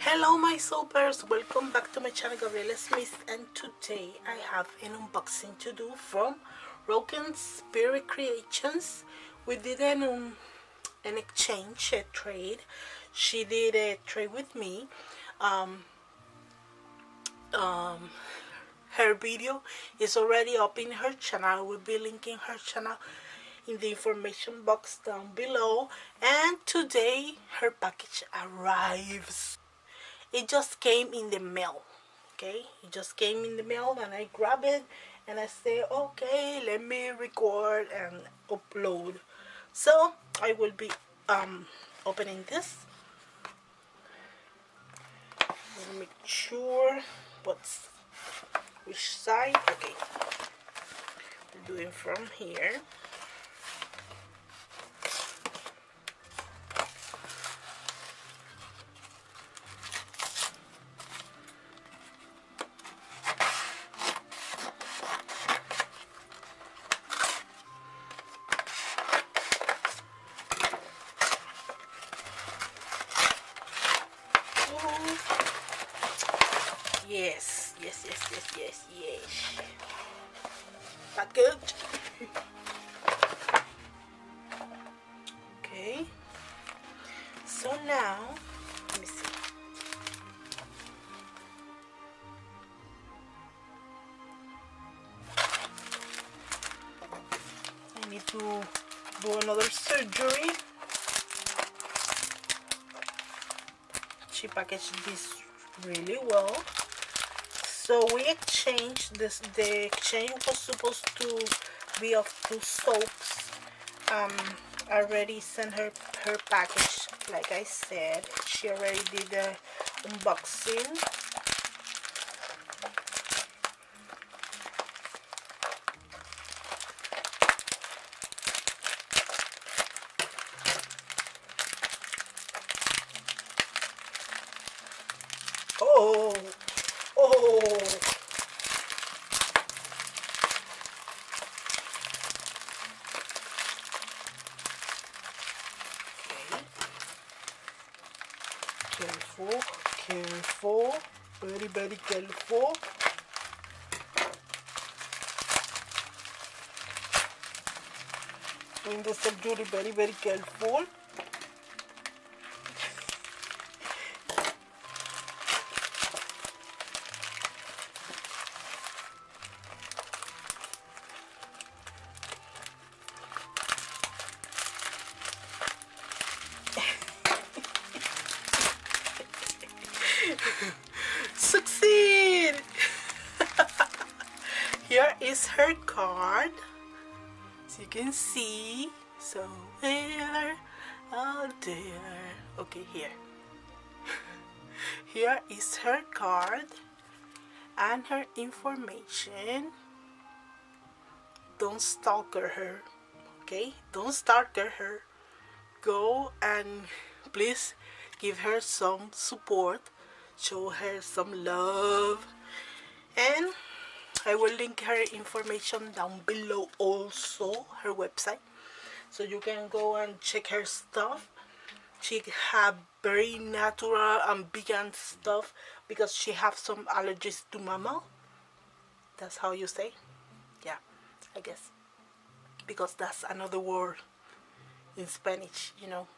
Hello my soapers, welcome back to my channel Gabrieles Miss, and today I have an unboxing to do from Rawkin Spirit Creations. We did an exchange, a trade. She did a trade with me. Her video is already up in her channel. I will be linking her channel in the information box down below. And today her package arrives. It just came in the mail. Okay, it just came in the mail and I grab it and I say, okay, let me record and upload. So I will be opening this. Let me make sure which side. Okay, we're doing from here. Yes. Package. Okay. So now, let me see. I need to do another surgery. She packaged this really well. So we exchanged this. The exchange was supposed to be of 2 soaps. I already sent her package. Like I said, she already did the unboxing. Oh. Careful, very careful. Doing the surgery very careful. Succeed! Here is her card, as you can see. So where out there? Okay, here is her card and her information. Don't stalker her, okay? Don't stalker her. Go and please give her some support. Show her some love, and I will link her information down below, also her website, so you can go and check her stuff. She have very natural and vegan stuff because she have some allergies to mammal. That's how you say? Yeah, I guess, because that's another word in Spanish, you know.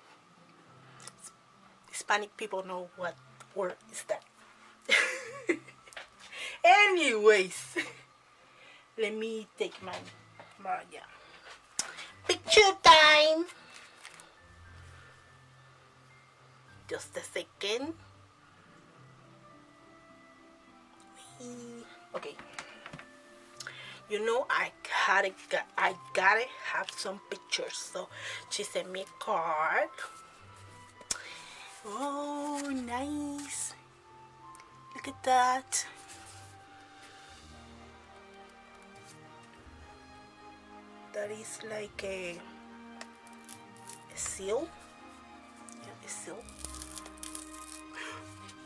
Hispanic people know what word is that. Anyways, let me take my picture time. Just a second. Okay. You know, I gotta have some pictures. So she sent me a card. Oh, nice. Look at that. That is like a seal. Yeah, a seal.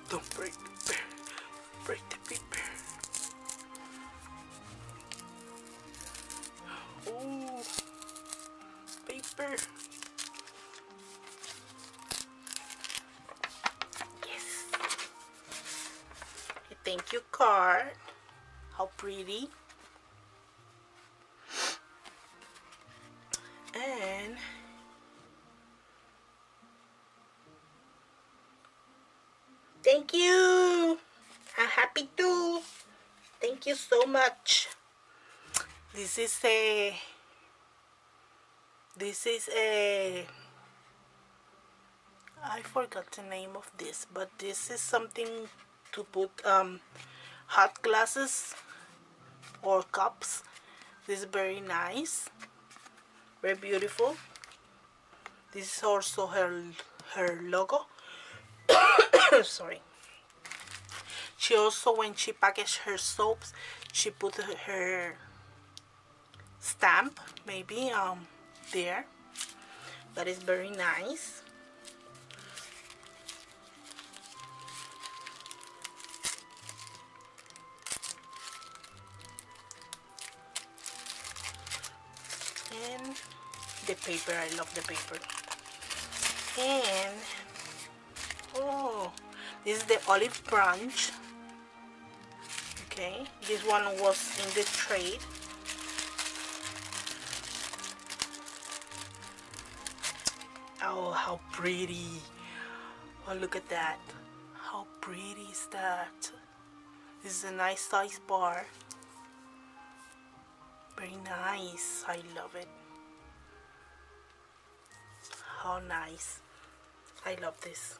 Don't break the paper. Break the paper. Oh, paper. Yes. thank you card. How pretty. And thank you. I'm happy too. Thank you so much. This is a I forgot the name of this, but this is something to put hot glasses or cups. This is very nice, very beautiful. This is also her logo. Sorry. She also, when she packaged her soaps, she put her stamp maybe there. That is very nice. And the paper, I love the paper. And oh, this is the olive branch. Okay, this one was in the trade. Oh, how pretty. Oh, look at that. How pretty is that? This is a nice size bar. Very nice. I love it. How nice. I love this.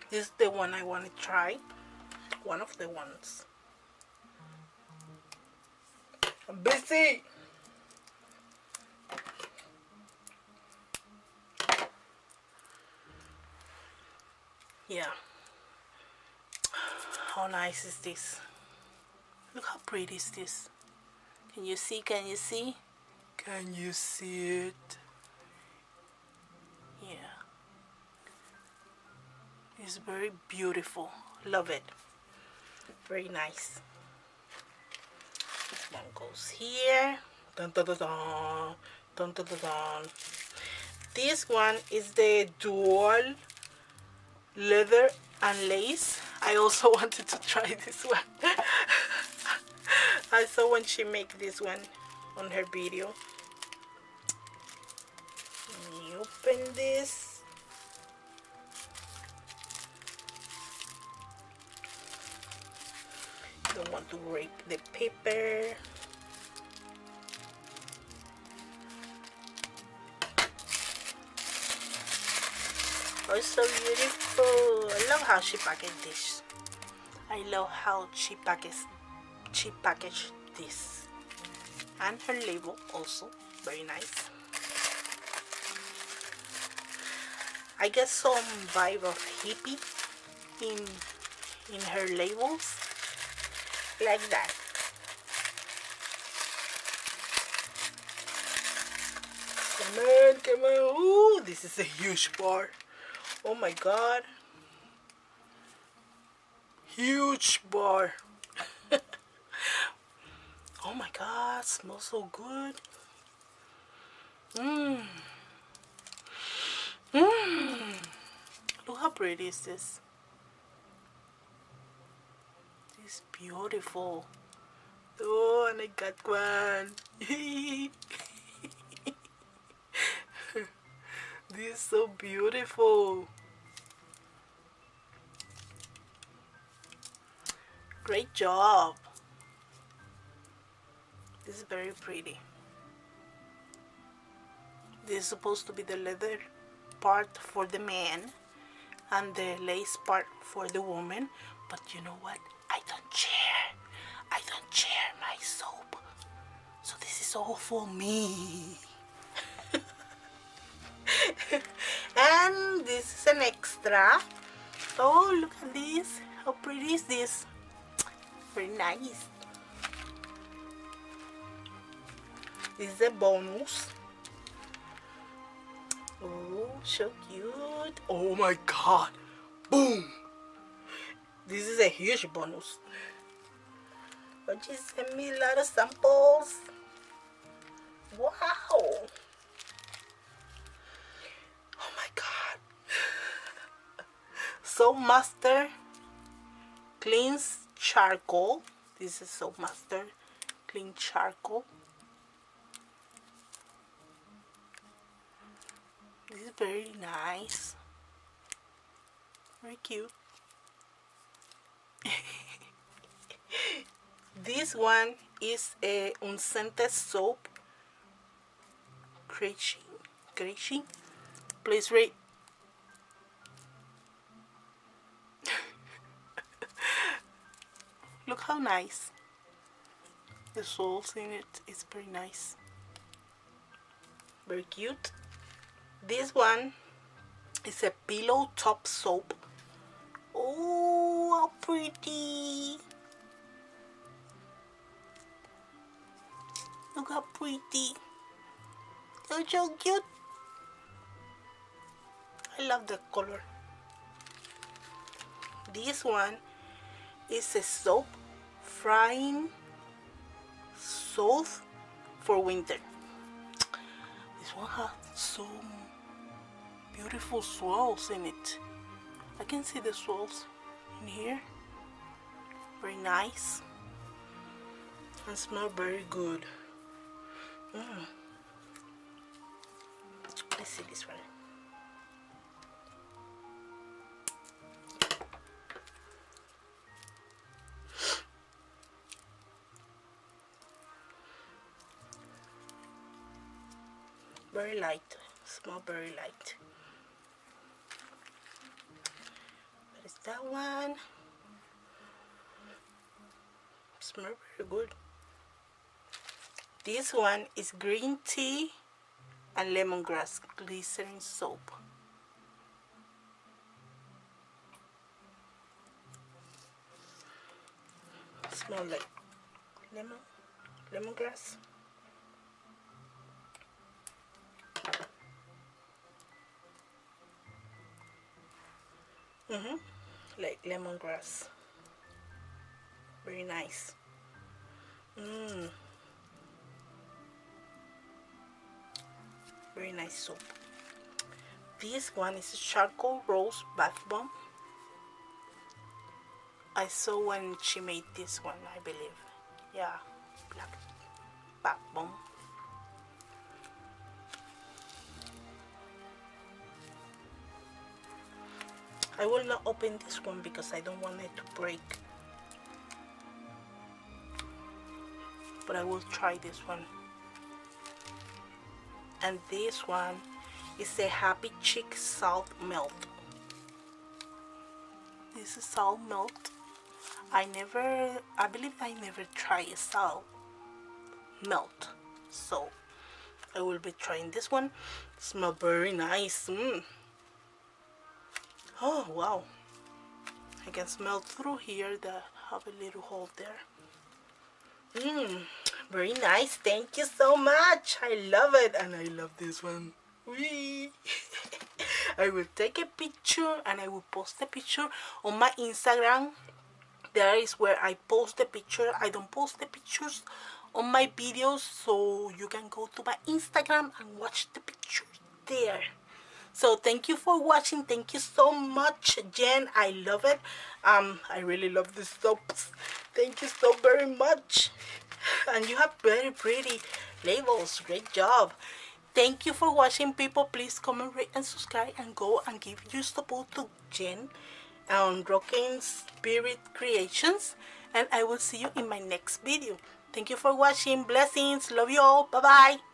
This is the one I want to try. One of the ones. I'm busy. Yeah. How nice is this? Look how pretty is this. Can you see? Can you see? Can you see it? Yeah. It's very beautiful. Love it. Very nice. This one goes here. Dun, dun, dun, dun. Dun, dun, dun, dun. This one is the dual leather and lace. I also wanted to try this one. I saw when she made this one on her video. You open this. Don't want to break the paper. Oh, it's so beautiful. I love how she packaged this. I love how she packaged this. And her label also. Very nice. I get some vibe of hippie in her labels. Like that. Come on, come on. Ooh, this is a huge bar. Oh my god. Huge bar. Oh my god, smells so good. Look how pretty is this. It's beautiful. Oh, and I got one. This is so beautiful. Great job. This is very pretty. This is supposed to be the leather part for the man and the lace part for the woman. But you know what? I don't share. I don't share my soap. So this is all for me. And this is an extra. Oh, look at this. How pretty is this? Very nice. This is a bonus. Oh, so cute. Oh my god. Boom. This is a huge bonus. But she sent me a lot of samples. Wow. Oh my god. So master. Cleanse Charcoal. This is Soap Master Clean Charcoal. This is very nice, very cute. This one is a unscented soap. Crashing. Please rate. Look how nice. The soles in it is very nice. Very cute. This one is a pillow top soap. Oh, how pretty. Look how pretty. They're so cute. I love the color. This one is a soap frying soap for winter. This one has some beautiful swirls in it. I can see the swirls in here. Very nice. And smell very good. Let's see this one. Very light. Smell very light. What is that one? Smell very good. This one is green tea and lemongrass glycerin soap. Smell like lemongrass. Like lemongrass. Very nice. Very nice soap. This one is a charcoal rose bath bomb. I saw when she made this one, I believe. Yeah, black bath bomb. I will not open this one because I don't want it to break. But I will try this one. And this one is a Happy Chick Salt Melt. This is salt melt. I believe I never tried a salt melt. So I will be trying this one. Smells very nice. Oh wow, I can smell through here that have a little hole there. Very nice. Thank you so much. I love it, and I love this one. Whee! I will take a picture and I will post the picture on my Instagram. There is where I post the picture. I don't post the pictures on my videos, so you can go to my Instagram and watch the picture there. So thank you for watching. Thank you so much, Jen. I love it. I really love the soaps. Thank you so very much. And you have very pretty labels. Great job. Thank you for watching, people. Please comment, rate, and subscribe, and go and give your support to Jen on Rawkin Spirit Creations. And I will see you in my next video. Thank you for watching. Blessings. Love you all. Bye bye.